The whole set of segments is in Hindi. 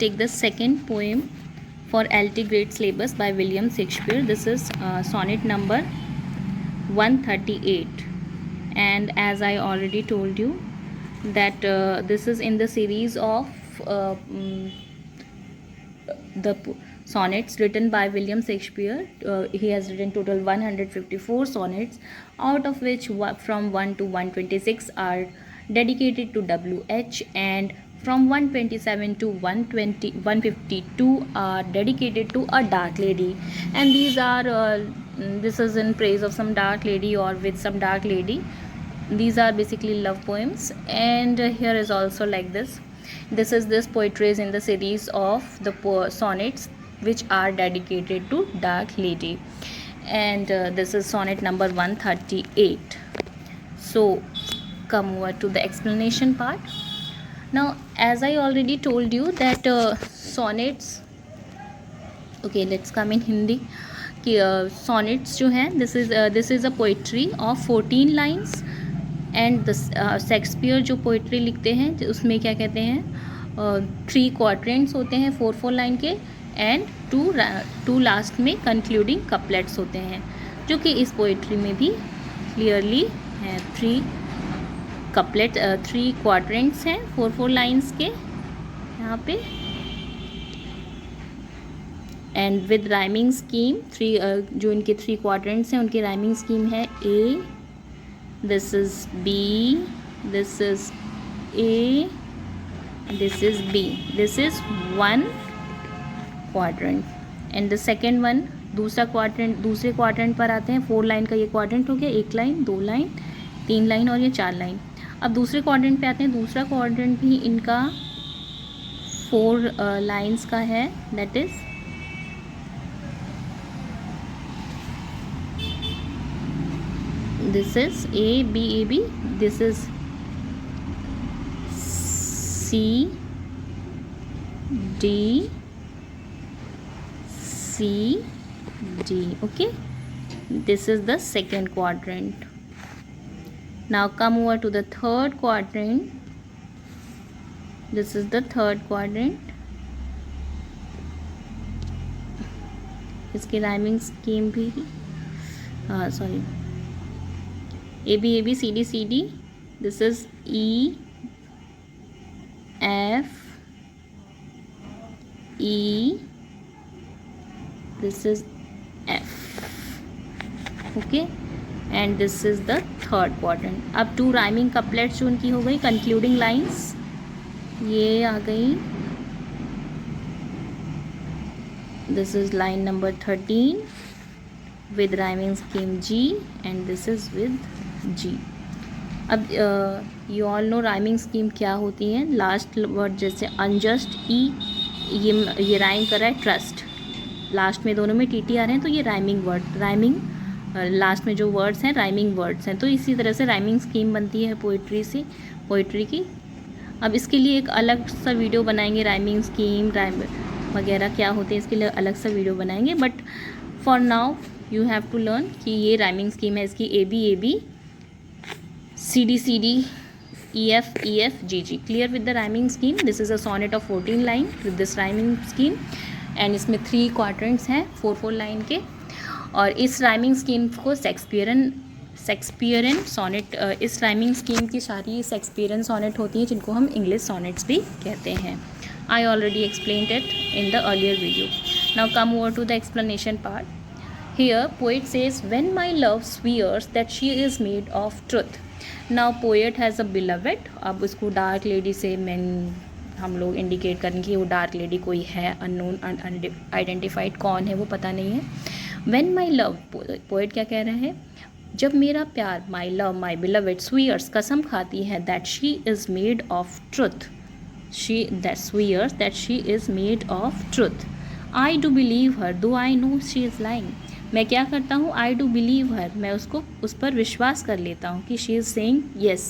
take the second poem for LT grade syllabus by William Shakespeare. This is sonnet number 138, and as I already told you that this is in the series of the sonnets written by William Shakespeare. He has written total 154 sonnets, out of which from 1 to 126 are dedicated to WH, and from 127 to 152 are dedicated to a dark lady, and these are this is in praise of some dark lady or with some dark lady. These are basically love poems, and here is also like this. This poetry is in the series of the sonnets which are dedicated to dark lady, and this is sonnet number 138. So come over to the explanation part. Now, as I already told you that sonnets, okay, let's come in Hindi कि sonnets जो हैं, this is a poetry of 14 lines, and Shakespeare जो पोइट्री लिखते हैं उसमें क्या कहते हैं 3 क्वाड्रेंट्स होते हैं 4 लाइन के, एंड 2 लास्ट में कंक्लूडिंग कपलेट्स होते हैं, जो कि इस पोइट्री में भी क्लियरली हैं। 3 क्वाड्रेंट्स हैं 4 लाइन्स के यहाँ पे, एंड विद राइमिंग स्कीम। जो इनके 3 क्वाड्रेंट्स हैं उनकी राइमिंग स्कीम है ए, this is B, this is A, this is B. This is one quadrant, and the second one दूसरे क्वाड्रेंट पर आते हैं। 4 लाइन का ये क्वाड्रेंट हो गया, 1 लाइन 2 लाइन 3 लाइन और ये 4 लाइन। अब दूसरे क्वाड्रेंट पे आते हैं, दूसरा क्वाड्रेंट भी इनका 4 लाइन्स का है, that is this is A B A B, this is C D C D. Okay, this is the second quadrant. Now come over to the third quadrant. This is the third quadrant. इसकी राइमिंग स्कीम भी sorry, A B A B C D C D. This is E F E. This is F. Okay, and this is the third quadrant. अब 2 राइमिंग कपलेट्स जो उनकी हो गई, कंक्लूडिंग लाइंस ये आ गई। This is line number 13 with rhyming scheme G, and this is with G. अब you all know rhyming scheme क्या होती है। लास्ट वर्ड जैसे अनजस्ट ई, ये राइम कर रहा है ट्रस्ट, लास्ट में दोनों में टी आ रहे हैं, तो ये राइमिंग लास्ट में जो वर्ड्स हैं राइमिंग वर्ड्स हैं। तो इसी तरह से राइमिंग स्कीम बनती है पोइट्री की। अब इसके लिए एक अलग सा वीडियो बनाएंगे, राइमिंग स्कीम वगैरह क्या होते हैं, इसके लिए अलग सा वीडियो बनाएंगे। But for now you have to learn कि ये राइमिंग स्कीम है इसकी A B C D C D E F G G. Clear with the rhyming scheme. This is a sonnet of 14 line with this rhyming scheme, and इसमें 3 quadrants हैं 4 लाइन के, और इस राइमिंग स्कीम को शेक्सपियरन सॉनेट, इस राइमिंग स्कीम की सारी शेक्सपियरन सॉनेट होती हैं, जिनको हम इंग्लिश सॉनेट्स भी कहते हैं। I already explained it in the earlier video. Now come over to the explanation part. Here poet says, when my love swears that she is made of truth. Now poet has a beloved. अब उसको डार्क लेडी से हम लोग इंडिकेट करेंगे कि वो डार्क लेडी कोई है, अननोन आइडेंटिफाइड, कौन है वो पता नहीं है। when my love, पोएट क्या कह रहे हैं, जब मेरा प्यार, my love, my beloved swears, कसम खाती है, that she is made of truth, that swears that she is made of truth. I do believe her though I know she is lying. मैं क्या करता हूँ, I do believe her, मैं उस पर विश्वास कर लेता हूँ कि she is saying yes,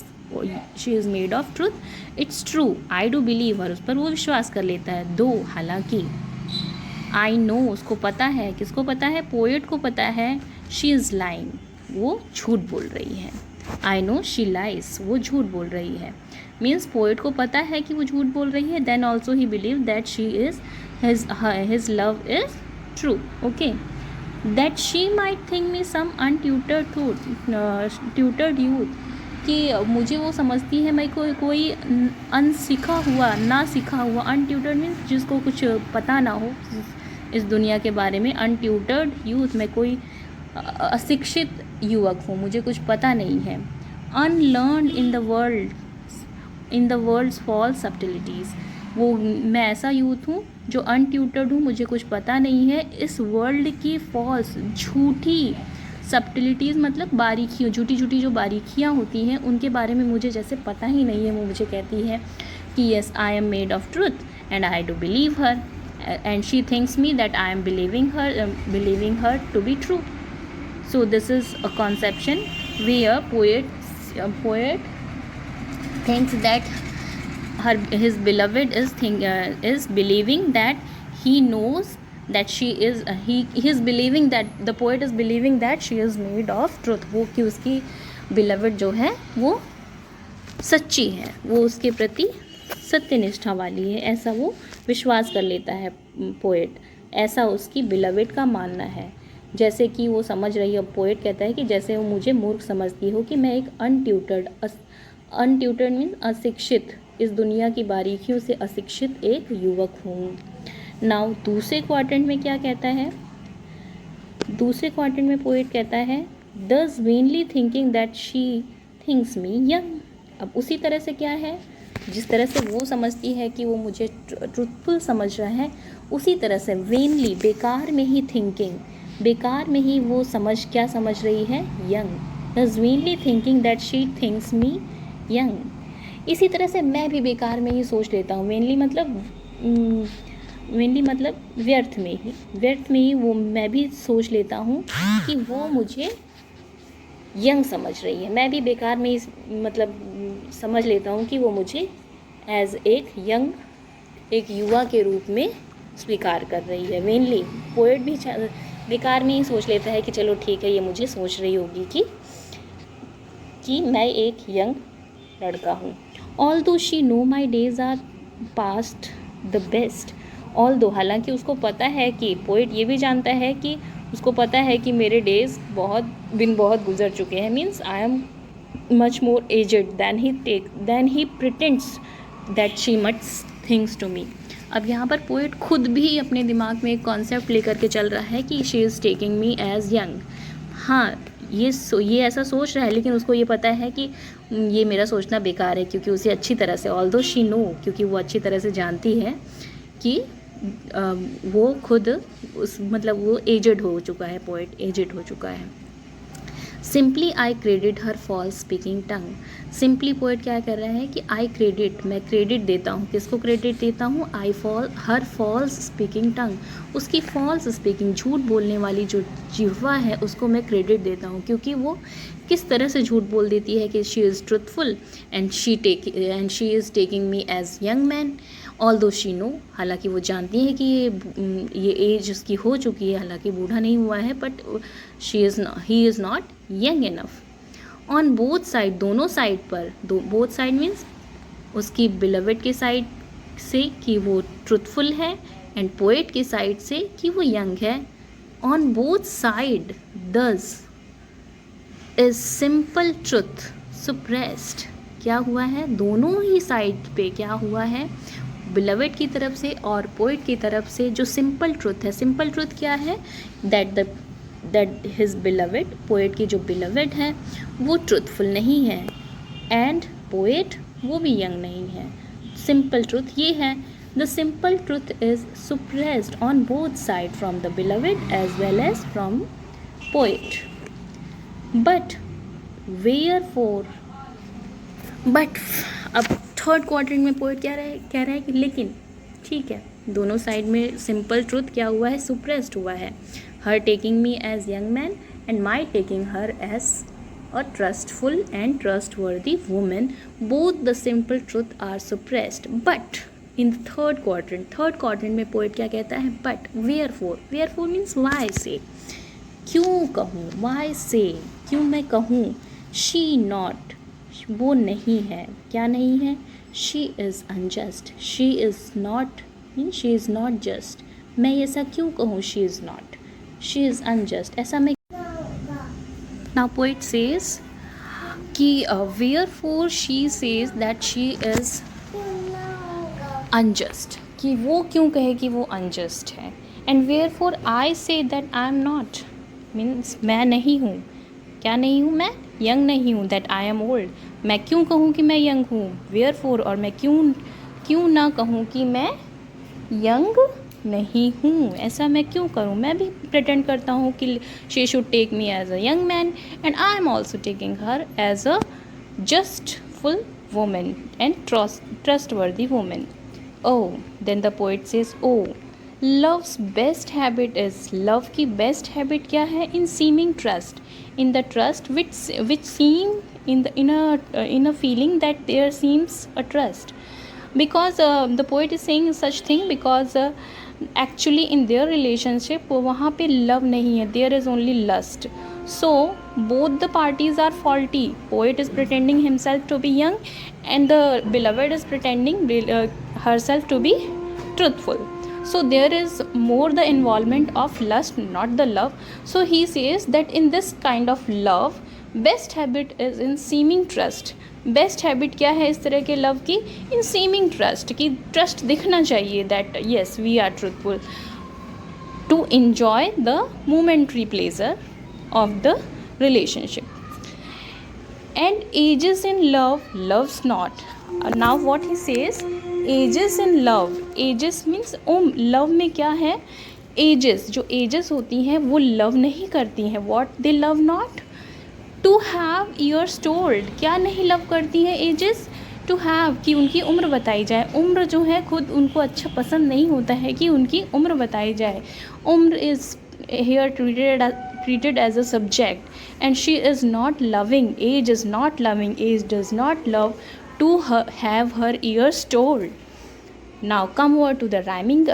she is made of truth, it's true, I do believe her, उस पर वो विश्वास कर लेता है। दो, हालांकि I know, उसको पता है, किसको पता है, पोएट को पता है, she is lying, वो झूठ बोल रही है। I know she lies, वो झूठ बोल रही है। मीन्स पोएट को पता है कि वो झूठ बोल रही है, then also he believe that she is his love is true. Okay, that she might think me some untutored tutored youth, कि मुझे वो समझती है मैं कोई अनसीखा हुआ, ना सीखा हुआ, अनट्यूटर्ड मीन्स जिसको कुछ पता ना हो इस दुनिया के बारे में, अनट्यूटर्ड यूथ, मैं कोई अशिक्षित युवक हूँ, मुझे कुछ पता नहीं है। अनलर्नड इन द वर्ल्ड्स फॉल्स सब्टिलिटीज़, वो मैं ऐसा यूथ हूँ जो अनट्यूटर्ड हूँ, मुझे कुछ पता नहीं है इस वर्ल्ड की फॉल्स, झूठी सब्टिलिटीज़, मतलब बारीकियों, झूठी झूठी जो बारीकियाँ होती हैं उनके बारे में मुझे जैसे पता ही नहीं है। वो मुझे कहती है कि yes I am made of truth and I do believe her, and she thinks me that I am believing her to be true. So this is a conception where poet thinks that his beloved is believing that he knows that she is he is believing that the poet is believing that she is made of truth. वो कि उसकी beloved जो है वो सच्ची है, वो उसके प्रति सत्यनिष्ठा वाली है, ऐसा वो विश्वास कर लेता है पोएट, ऐसा उसकी beloved का मानना है. जैसे कि वो समझ रही है, पोएट कहता है कि जैसे वो मुझे मूर्ख समझती हो कि मैं एक अनट्यूटर्ड मीन्स अशिक्षित, इस दुनिया की बारीकियों से अशिक्षित एक युवक हूँ. नाउ दूसरे क्वाड्रेंट में क्या कहता है, दूसरे क्वाड्रेंट में पोएट कहता है दस vainly thinking that she thinks me young. अब उसी तरह से क्या है, जिस तरह से वो समझती है कि वो मुझे ट्रुथफुल समझ रहा है, उसी तरह से वेनली, बेकार में ही थिंकिंग, बेकार में ही वो क्या समझ रही है, यंग. दस vainly thinking that she thinks me young. इसी तरह से मैं भी बेकार में ही सोच लेता हूँ. वेनली मतलब व्यर्थ में ही वो मैं भी सोच लेता हूँ कि वो मुझे यंग समझ रही है. मैं भी बेकार में ही मतलब समझ लेता हूँ कि वो मुझे एज एक यंग, एक युवा के रूप में स्वीकार कर रही है. वेनली पोएट भी बेकार में ही सोच लेता है कि चलो ठीक है, ये मुझे सोच रही होगी कि मैं एक यंग लड़का हूँ. Although she know my days are past the best. Although हालांकि उसको पता है कि पोएट ये भी जानता है कि उसको पता है कि मेरे डेज बहुत गुजर चुके हैं. Means I am much more aged than he pretends that she much things to me. अब यहाँ पर पोएट खुद भी अपने दिमाग में एक कॉन्सेप्ट लेकर के चल रहा है कि she is taking me as young. हाँ, ये ऐसा सोच रहा है, लेकिन उसको ये पता है कि ये मेरा सोचना बेकार है, क्योंकि उसे अच्छी तरह से, ऑल्दो शी नो, क्योंकि वो अच्छी तरह से जानती है कि वो खुद वो एजेड हो चुका है, पोएट एजेड हो चुका है. Simply I credit her false speaking tongue. Simply poet क्या कर रहा है कि मैं क्रेडिट देता हूँ. किसको क्रेडिट देता हूँ? हर फॉल्स स्पीकिंग टंग, उसकी फॉल्स स्पीकिंग, झूठ बोलने वाली जो जिह्वा है उसको मैं क्रेडिट देता हूँ, क्योंकि वो किस तरह से झूठ बोल देती है कि she is truthful and she is taking me as young man. Although she know, हालांकि वो जानती है कि ये एज उसकी हो चुकी है, हालांकि बूढ़ा नहीं हुआ है, but he is not young enough. On both side, दोनों साइड पर, बोथ साइड मीन्स उसकी बिलवेड के साइड से कि वो ट्रुथफुल है एंड पोएट की साइड से कि वो यंग है. ऑन बोथ साइड दस इज सिंपल ट्रुथ सुप्रेस्ड. क्या हुआ है? दोनों ही साइड पे क्या हुआ है? बिलवेड की तरफ से और पोएट की तरफ से जो सिंपल ट्रुथ है. सिंपल ट्रुथ क्या है? दैट हिज बिलवेड, पोएट की जो बिलवेड है वो ट्रुथफुल नहीं है एंड पोएट वो भी यंग नहीं है. सिंपल ट्रुथ ये है. The simple truth is suppressed on both side from the beloved as well as from poet. But अब थर्ड क्वाड्रेंट में पोएट कह रहा है कि लेकिन ठीक है, दोनों साइड में सिंपल ट्रुथ क्या हुआ है? सुप्रेस्ड हुआ है. Her taking me as young man and my taking her as a trustful and trustworthy women, both the simple truth are suppressed. But in the third quadrant में पोएट क्या कहता है? बट वेयरफोर मीन्स वाई से, क्यों कहूँ, वाई से, क्यों मैं कहूँ. वो नहीं है, क्या नहीं है? She is unjust, she is not, she is not just. मैं ऐसा क्यों कहूँ she is not, she is unjust, ऐसा मैं। नाउ पोइट सेज कि wherefore she says that she is unjust, कि वो क्यों कहे कि वो अनजस्ट है। And where four I say that I am not, means मैं नहीं हूँ, क्या नहीं हूँ मैं? यंग नहीं हूँ, दैट आई एम ओल्ड, मैं क्यों कहूँ कि मैं यंग हूँ? वेयर फोर, और मैं क्यों ना कहूँ कि मैं यंग नहीं हूँ, ऐसा मैं क्यों करूँ? मैं भी प्रिटेंड करता हूँ कि she should take me as a young man and I am also taking her as a justful woman and trustworthy woman. Oh, then the poet says, oh, love's best habit is, love की best habit क्या है? In seeming trust, in the trust which seem in a feeling that there seems a trust, because the poet is saying such thing because actually in their relationship वहाँ पे love नहीं है, there is only lust. So both the parties are faulty. Poet is pretending himself to be young and the beloved is pretending herself to be truthful. So there is more the involvement of lust, not the love. So he says that in this kind of love, best habit is in seeming trust. Best habit क्या है इस तरह के लव की? इन सीमिंग ट्रस्ट, की ट्रस्ट दिखना चाहिए that yes we are truthful, to enjoy the momentary pleasure of the relationship. And ages in love loves not. Now what he says, ages in love, ages means love में क्या है? ages, जो ages होती हैं वो love नहीं करती हैं. what they love not? To have years told, क्या नहीं लव करती है एजेस? टू हैव, कि उनकी उम्र बताई जाए. उम्र जो है खुद उनको अच्छा पसंद नहीं होता है कि उनकी उम्र बताई जाए. उम्र is here treated as a subject, and she is not loving, age is not loving, age does not love to have her ears told. Now come over to the rhyming,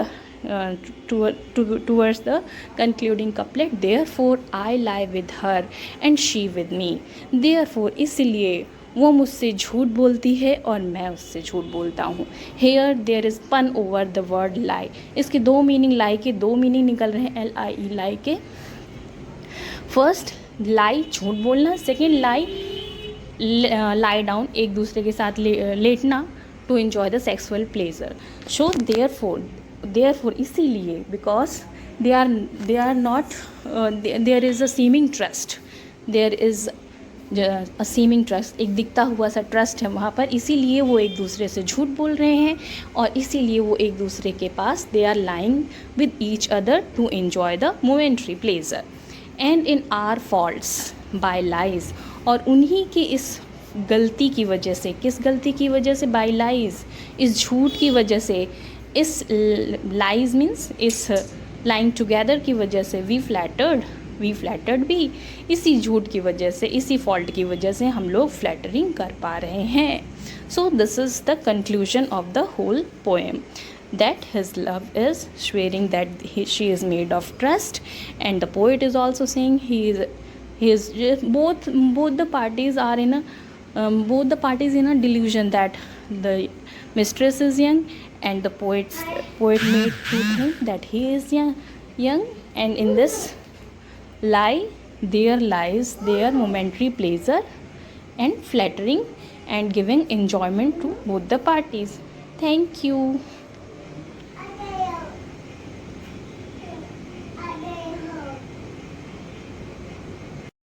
towards the concluding couplet. Therefore I lie with her and she with me. Therefore, इसलिए वो मुझसे झूठ बोलती है और मैं उससे झूठ बोलता हूँ. हेयर देयर इज़ पन ओवर द वर्ड लाई. इसके दो मीनिंग, लाई के दो मीनिंग निकल रहे हैं, LIE लाई के. फर्स्ट लाई झूठ बोलना, सेकेंड लाई लाई डाउन, एक दूसरे के साथ लेटना, to enjoy the sexual pleasure. So therefore इसीलिए, because they are not there is a seeming trust, there is a seeming trust, एक दिखता हुआ सा ट्रस्ट है वहाँ पर, इसीलिए वो एक दूसरे से झूठ बोल रहे हैं और इसीलिए वो एक दूसरे के पास they are lying with each other to enjoy the momentary pleasure. And in our faults by lies, और उन्हीं के इस गलती की वजह से, किस गलती की वजह से? बाय लाइज, इस झूठ की वजह से, इस लाइज मीन्स इस लाइंग टुगेदर की वजह से, वी फ्लैटर्ड भी, इसी झूठ की वजह से, इसी फॉल्ट की वजह से हम लोग फ्लैटरिंग कर पा रहे हैं. So this is the conclusion of the whole poem, that his love is swearing that she is made of trust, and the poet is also saying he is both the parties are in a delusion that the mistress is young and the poet made to think that he is young, and in this lie there lies their momentary pleasure and flattering and giving enjoyment to both the parties. Thank you.